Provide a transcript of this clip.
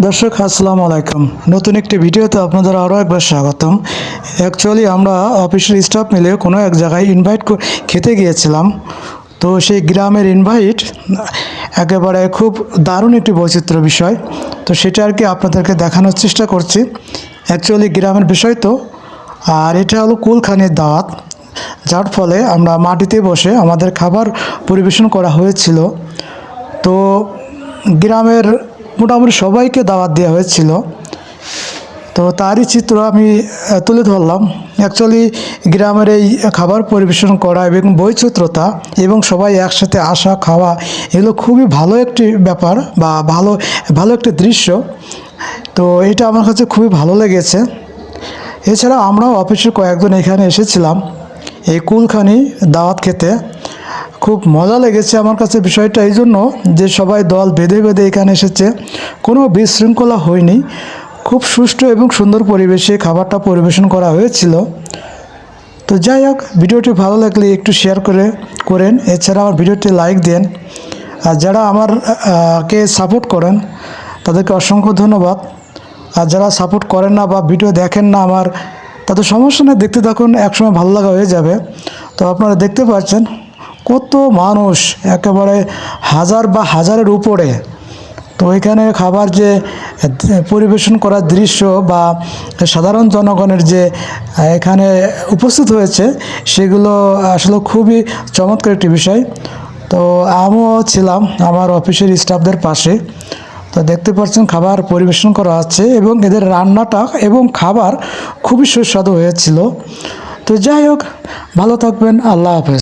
দর্শক আসসালামু আলাইকুম। নতুন একটি ভিডিওতে আপনাদের আরও একবার স্বাগতম। অ্যাকচুয়ালি আমরা অফিসের স্টাফ মিলে কোনো এক জায়গায় খেতে গিয়েছিলাম। তো সেই গ্রামের ইনভাইট একেবারে খুব দারুণ একটি বৈচিত্র্য বিষয়। তো সেটা আর কি আপনাদেরকে দেখানোর চেষ্টা করছি। অ্যাকচুয়ালি গ্রামের বিষয় তো, আর এটা হলো কুলখানির দাওয়াত, যার ফলে আমরা মাটিতে বসে আমাদের খাবার পরিবেশন করা হয়েছিল। তো গ্রামের মোটামুটি সবাইকে দাওয়াত দেওয়া হয়েছিল। তো তারই চিত্র আমি তুলে ধরলাম। অ্যাকচুয়ালি গ্রামের এই খাবার পরিবেশন করা এবং বৈচিত্র্যতা এবং সবাই একসাথে আসা খাওয়া, এগুলো খুবই ভালো একটি ব্যাপার বা ভালো একটি দৃশ্য। তো এটা আমার কাছে খুবই ভালো লেগেছে। এছাড়া আমরাও অফিসের কয়েকজন এখানে এসেছিলাম এই কুলখানি দাওয়াত খেতে। খুব মজা লেগেছে আমার কাছে বিষয়টা এই জন্য যে সবাই দল বেঁধে বেঁধে এখানে এসেছে, কোনো বিশৃঙ্খলা হয়নি। খুব সুষ্ঠু এবং সুন্দর পরিবেশে খাবারটা পরিবেশন করা হয়েছিল। তো যাই হোক, ভিডিওটি ভালো লাগলে একটু শেয়ার করেন। এছাড়া আমার ভিডিওটি লাইক দেন। আর যারা কে সাপোর্ট করেন তাদেরকে অসংখ্য ধন্যবাদ। আর যারা সাপোর্ট করেন না বা ভিডিও দেখেন না আমার, তাদের সমস্যা নেই, দেখতে থাকুন, একসময় ভালো লাগা হয়ে যাবে। তো আপনারা দেখতে পাচ্ছেন কত মানুষ, একেবারে হাজার বা হাজারের উপরে। তো এখানে খাবার যে পরিবেশন করার দৃশ্য বা সাধারণ জনগণের যে এখানে উপস্থিত হয়েছে, সেগুলো আসলে খুবই চমৎকার একটি বিষয়। তো আমিও ছিলাম আমার অফিসের স্টাফদের পাশে। তো দেখতে পাচ্ছেন খাবার পরিবেশন করা আছে এবং এদের রান্নাটা এবং খাবার খুবই সুস্বাদু হয়েছিল। তো যাই হোক, ভালো থাকবেন, আল্লাহ হাফেজ।